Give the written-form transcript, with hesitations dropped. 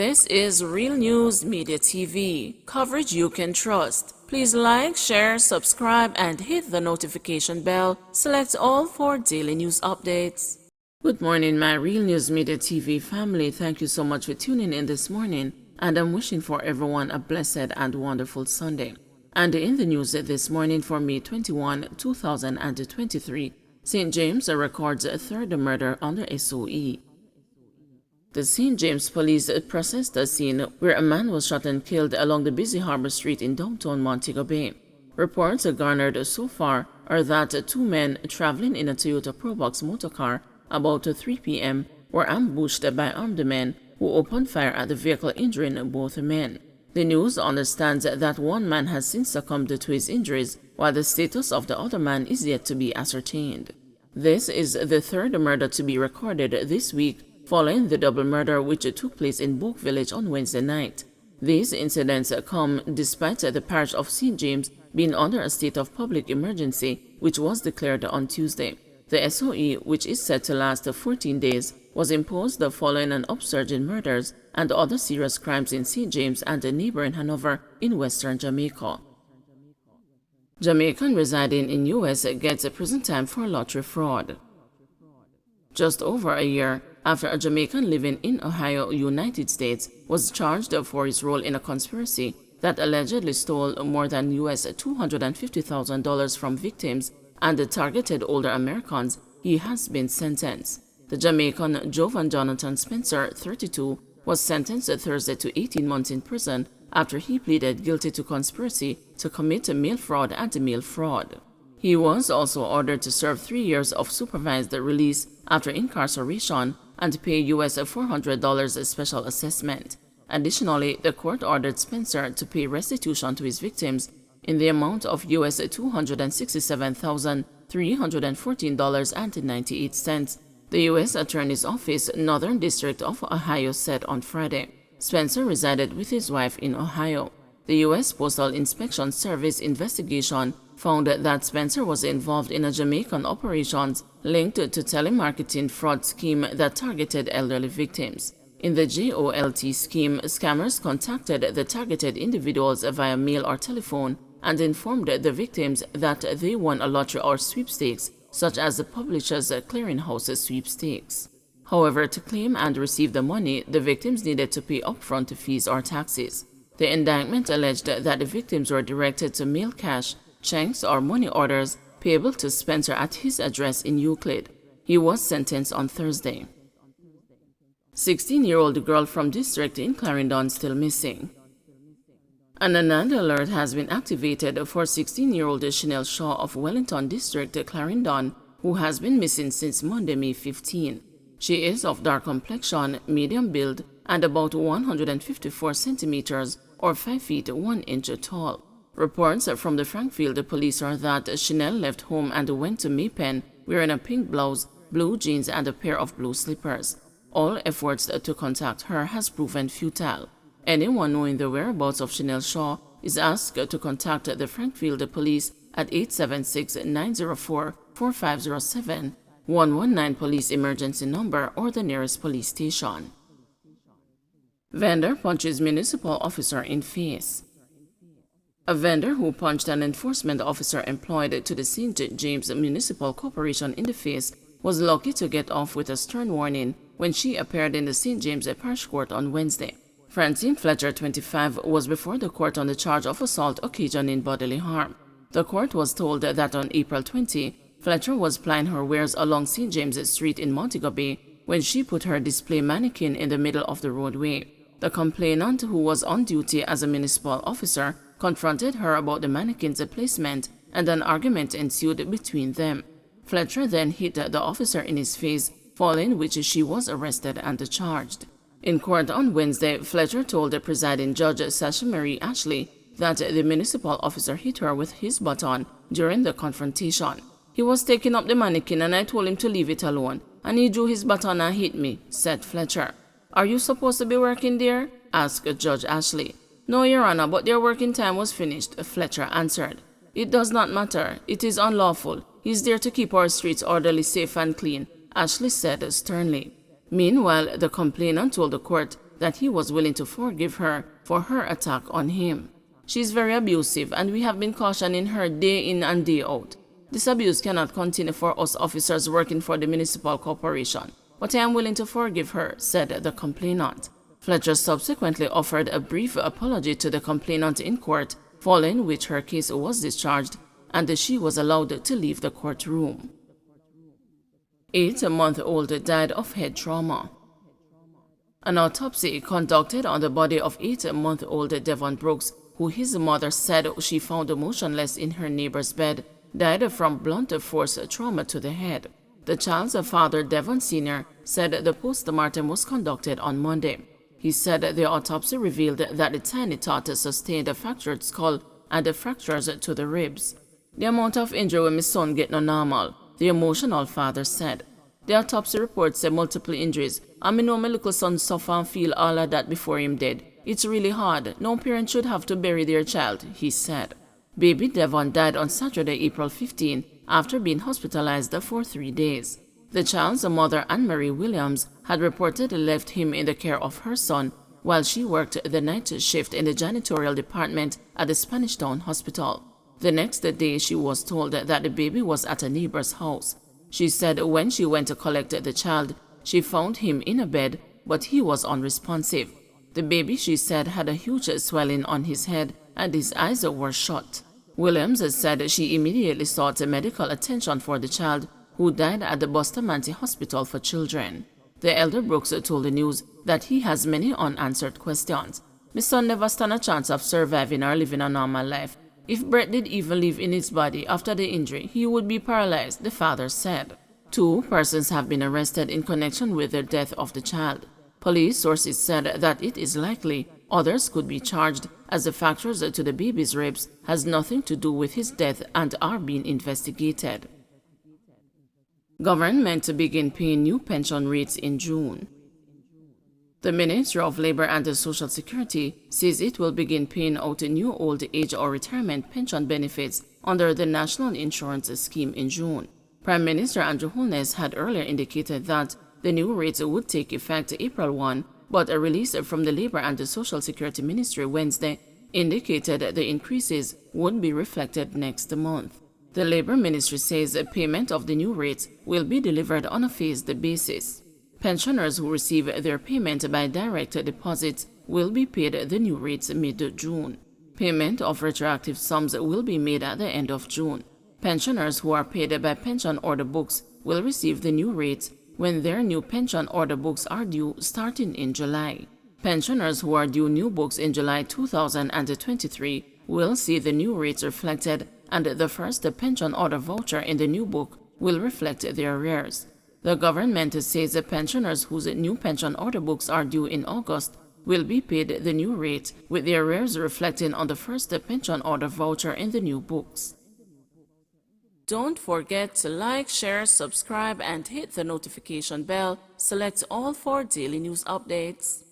This is Real News Media TV, coverage you can trust. Please like, share, subscribe, and hit the notification bell. Select all for daily news updates. Good morning, my Real News Media TV family. Thank you so much for tuning in this morning, and I'm wishing for everyone a blessed and wonderful Sunday. And in the news this morning for May 21, 2023, St. James records a third murder under SOE. The St. James police processed a scene where a man was shot and killed along the busy Harbor Street in downtown Montego Bay. Reports garnered so far are that two men traveling in a Toyota Probox motorcar about 3 p.m. were ambushed by armed men who opened fire at the vehicle, injuring both men. The news understands that one man has since succumbed to his injuries, while the status of the other man is yet to be ascertained. This is the third murder to be recorded this week, following the double murder which took place in Boak Village on Wednesday night. These incidents come despite the parish of St. James being under a state of public emergency, which was declared on Tuesday. The SOE, which is set to last 14 days, was imposed following an upsurge in murders and other serious crimes in St. James and neighboring Hanover in western Jamaica. Jamaican residing in U.S. gets a prison time for lottery fraud. Just over a year after a Jamaican living in Ohio, United States, was charged for his role in a conspiracy that allegedly stole more than $250,000 from victims and targeted older Americans, he has been sentenced. The Jamaican Jovan Jonathan Spencer, 32, was sentenced Thursday to 18 months in prison after he pleaded guilty to conspiracy to commit mail fraud and mail fraud. He was also ordered to serve 3 years of supervised release after incarceration and pay US $400 special assessment. Additionally, the court ordered Spencer to pay restitution to his victims in the amount of US $267,314.98, the U.S. Attorney's Office, Northern District of Ohio, said on Friday. Spencer resided with his wife in Ohio. The U.S. Postal Inspection Service investigation found that Spencer was involved in a Jamaican operations linked to telemarketing fraud scheme that targeted elderly victims. In the JOLT scheme, scammers contacted the targeted individuals via mail or telephone and informed the victims that they won a lottery or sweepstakes, such as the Publishers Clearinghouse sweepstakes. However, to claim and receive the money, the victims needed to pay upfront fees or taxes. The indictment alleged that the victims were directed to mail cash, checks, or money orders payable to Spencer at his address in Euclid. He was sentenced on Thursday. 16-year-old girl from district in Clarendon still missing. An alert has been activated for 16-year-old Chanel Shaw of Wellington District, Clarendon, who has been missing since Monday, May 15. She is of dark complexion, medium build, and about 154 centimeters or 5 feet 1 inch tall. Reports from the Frankfield police are that Chanel left home and went to Maypen wearing a pink blouse, blue jeans, and a pair of blue slippers. All efforts to contact her has proven futile. Anyone knowing the whereabouts of Chanel Shaw is asked to contact the Frankfield police at 876-904-4507, 119 police emergency number, or the nearest police station. Vendor punches municipal officer in face. A vendor who punched an enforcement officer employed to the St. James Municipal Corporation in the face was lucky to get off with a stern warning when she appeared in the St. James Parish Court on Wednesday. Francine Fletcher, 25, was before the court on the charge of assault occasioning bodily harm. The court was told that on April 20, Fletcher was plying her wares along St. James Street in Montego Bay when she put her display mannequin in the middle of the roadway. The complainant, who was on duty as a municipal officer, confronted her about the mannequin's placement, and an argument ensued between them. Fletcher then hit the officer in his face, following which she was arrested and charged. In court on Wednesday, Fletcher told the presiding judge, Sasha Marie Ashley, that the municipal officer hit her with his baton during the confrontation. He was taking up the mannequin and I told him to leave it alone, and he drew his baton and hit me, said Fletcher. Are you supposed to be working there? Asked Judge Ashley. No, Your Honor, but their working time was finished, Fletcher answered. It does not matter. It is unlawful. He's there to keep our streets orderly, safe, and clean, Ashley said sternly. Meanwhile, the complainant told the court that he was willing to forgive her for her attack on him. She is very abusive and we have been cautioning her day in and day out. This abuse cannot continue for us officers working for the municipal corporation, but I am willing to forgive her, said the complainant. Fletcher subsequently offered a brief apology to the complainant in court, following which her case was discharged and she was allowed to leave the courtroom. 8-month-old died of head trauma. An autopsy conducted on the body of 8-month-old Devon Brooks, who his mother said she found motionless in her neighbor's bed, died from blunt force trauma to the head. The child's father, Devon Sr., said the postmortem was conducted on Monday. He said the autopsy revealed that the tiny tot sustained a fractured skull and fractures to the ribs. The amount of injury when my son get no normal, the emotional father said. The autopsy report said multiple injuries, and me know my little son suffer and feel all of that before him dead. It's really hard. No parent should have to bury their child, he said. Baby Devon died on Saturday, April 15, after being hospitalized for 3 days. The child's mother, Anne-Marie Williams, had reportedly left him in the care of her son while she worked the night shift in the janitorial department at the Spanish Town Hospital. The next day, she was told that the baby was at a neighbor's house. She said when she went to collect the child, she found him in a bed, but he was unresponsive. The baby, she said, had a huge swelling on his head and his eyes were shut. Williams said she immediately sought medical attention for the child, who died at the Bustamante Hospital for Children. The elder Brooks told the news that he has many unanswered questions. My son never stand a chance of surviving or living a normal life. If Brett did even live in his body after the injury, he would be paralyzed, the father said. 2 persons have been arrested in connection with the death of the child. Police sources said that it is likely others could be charged, as the fractures to the baby's ribs has nothing to do with his death and are being investigated. Government to begin paying new pension rates in June. The Ministry of Labor and Social Security says it will begin paying out new old age or retirement pension benefits under the National Insurance Scheme in June. Prime Minister Andrew Holness had earlier indicated that the new rates would take effect April 1, but a release from the Labor and Social Security Ministry Wednesday indicated the increases would be reflected next month. The Labor Ministry says payment of the new rates will be delivered on a phased basis. Pensioners who receive their payment by direct deposits will be paid the new rates mid-June. Payment of retroactive sums will be made at the end of June. Pensioners who are paid by pension order books will receive the new rates when their new pension order books are due starting in July. Pensioners who are due new books in July 2023 will see the new rates reflected, and the first pension order voucher in the new book will reflect their arrears. The government says the pensioners whose new pension order books are due in August will be paid the new rate, with their arrears reflecting on the first pension order voucher in the new books. Don't forget to like, share, subscribe, and hit the notification bell. Select all for daily news updates.